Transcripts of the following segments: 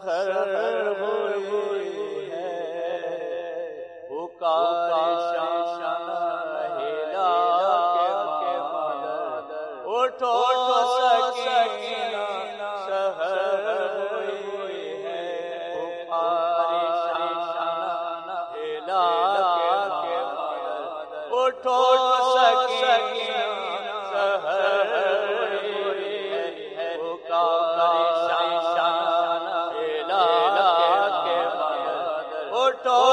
سحر ہوئی ہے، پکار شان ہلا کے مدد، اٹھو سکینہ سحر ہوئی ہے، پکار شان ہلا کے مدد، اٹھو سکینہ سحر ہوئی ہے، پکار شان ہلا کے مدد، اٹھو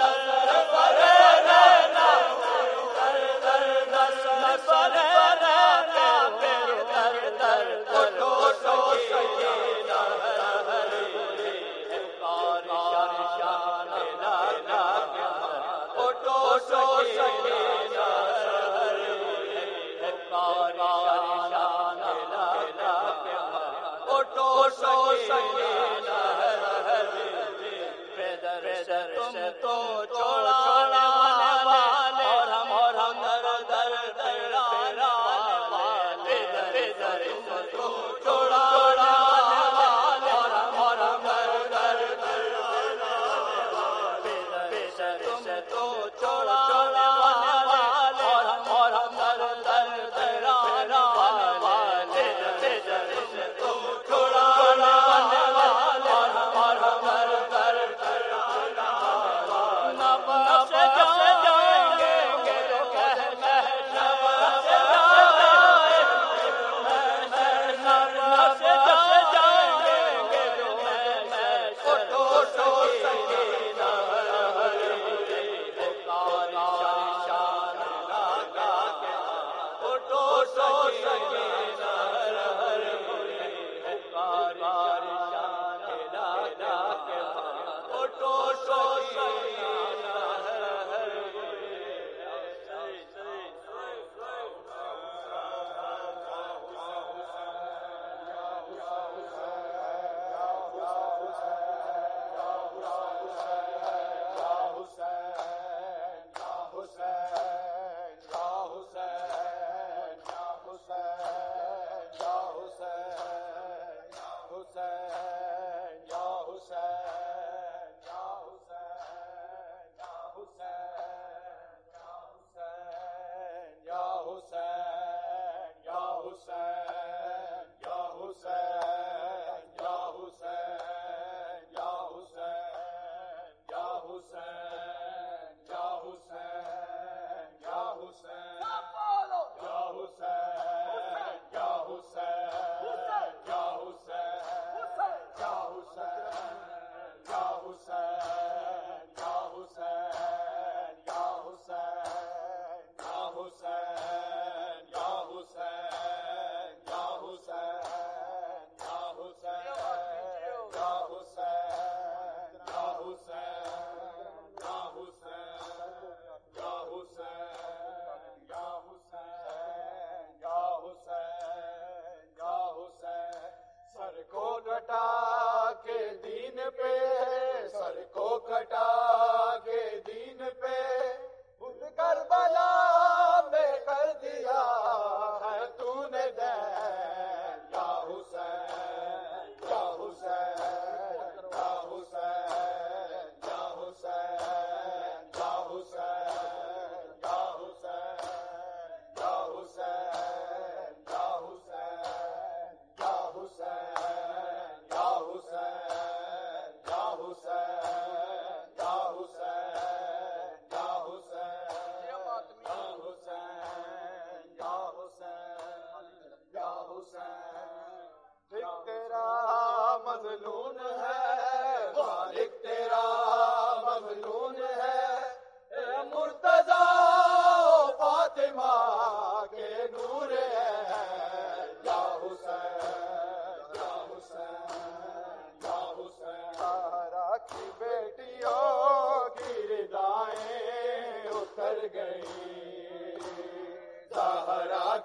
در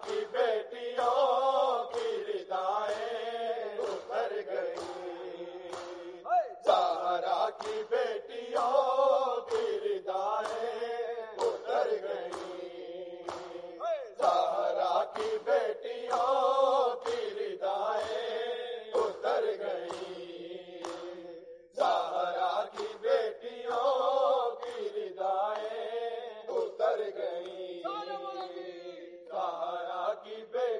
کی بیٹیوں کی ردائیں اتر گئی، زہرا کی بیٹیوں کی ردائیں اتر گئی، زہرا کی بیٹیوں کی ردائیں اتر گئی، زہرا کی بیٹیوں کی ردائیں اتر گئی، زہرا کی بیٹیوں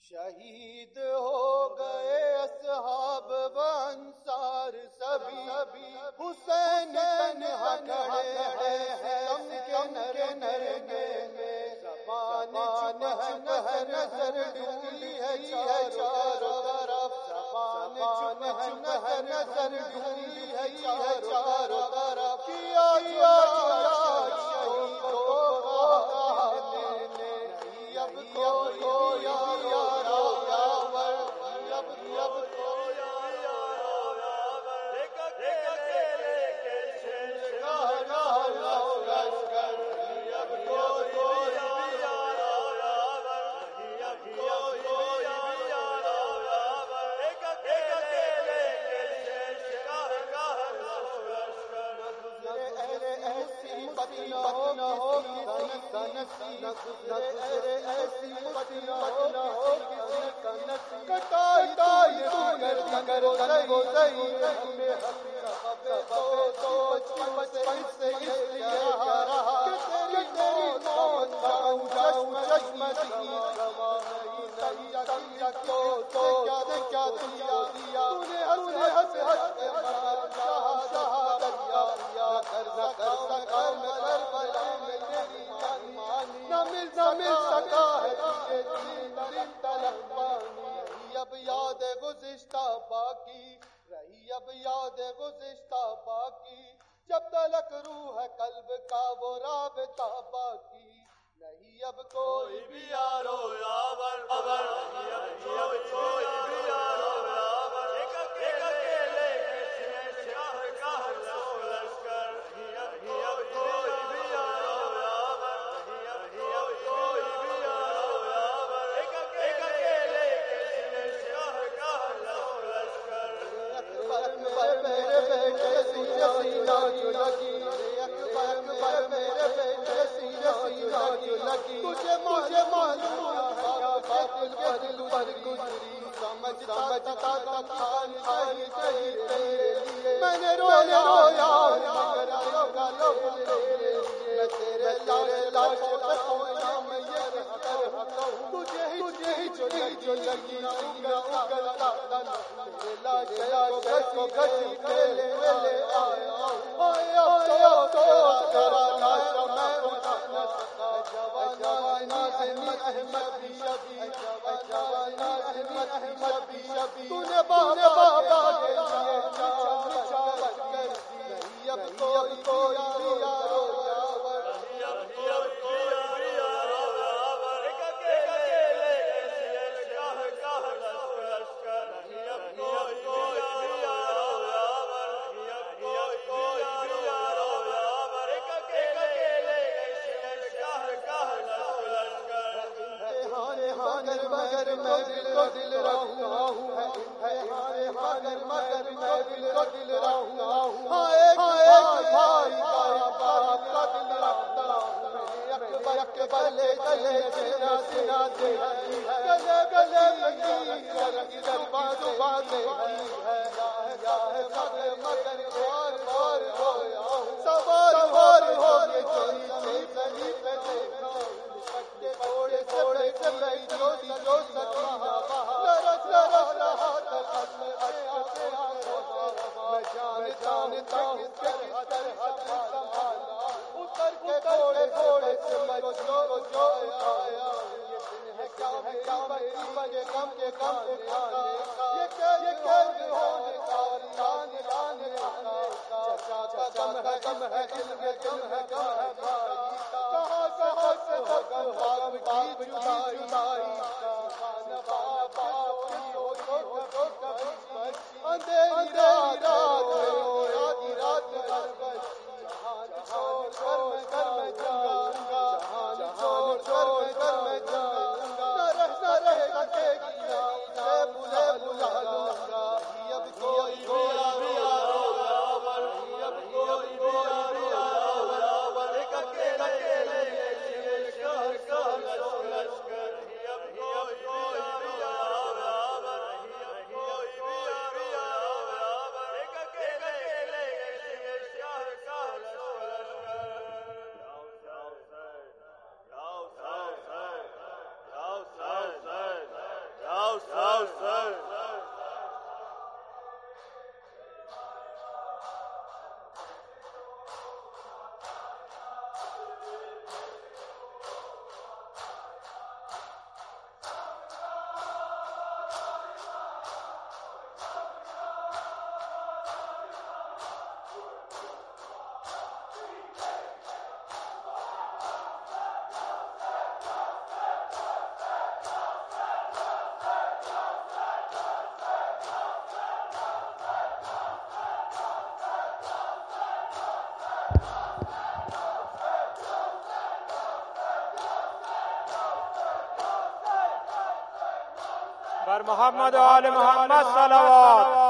شہید ہو گئے اصحاب و انصار سبھی حسین تنہا کھڑے ہیں ستم کے نرے میں زبان چپ ہے نظر ڈھونڈی ہے چاروں طرف زبان چپ ہے نظر ڈھونڈی ہے چاروں طرف کیا شہید کو کہا نہیں اب کوئی اب یاد گزشتہ باقی جب تلک روح ہے قلب کا وہ رابطہ باقی نہیں اب کوئی بھی یارو یاور نہیں اب کوئی بھی یارو یاور ایک اکیلے شاہ کا لشکر نہیں اب کوئی بھی یارو یاور نہیں اب کوئی بھی یارو یاور ایک اکیلے شاہ کا لشکر میرے بیٹے سینا جو لگی اکبر میرے بیٹے سینا جو لگی تجھے معلوم ہے کے دل پر گزری سمجھتا تھا تیرے لیے میں نے رویا میں تیرے لاش پہ سویا میں یہ کہوں تجھے ہی جو لگی سینا اگلتا میرے لاش کو گھسی کے لے آیا تو تیرا لاش میں اٹھا نہ سکا جوانا زمین احمد جوانا زمین احمد تو نے بابا کے لیے چاچا کر دی نہیں اب کوئی یارو یاور نہیں اب کوئی یارو یاور ایک اکیلے شاہ کا لشکر نہیں اب کوئی یارو یاور نہیں اب کوئی یارو یاور ایک اکیلے شاہ کا لشکر مگر میں دل رہا ہوں مگر میں دل رہا ہوں ایک بھائی کا دل رہتا ہوں اکبر گلے سنا دے گلے لگی زبان دے مگر بار رویا ہوں سوار ہو کے چلی پہ دیکھا تھوڑے سے بیٹھی جو سکینہ لرز رہا میں جانتا ہوں کہ کس طرح سنبھالا اتر کے گھوڑے سے میں جو آیا یہ دن ہے کیا غم کے کھانے کا یہ قید ہونے کا لانے کا چچا کا غم ہے دل ہے بھائی کہاں سے غم باپ کی جدائی اندھیری رات کر میں جاؤں گا جہان چھوڑ کر میں جاؤں گا نہ رہ سکے گی بلا لوں گا اب کوئی بھی یارو یاور اب کوئی بھی یارو یاور بر محمد و آل محمد صلوات.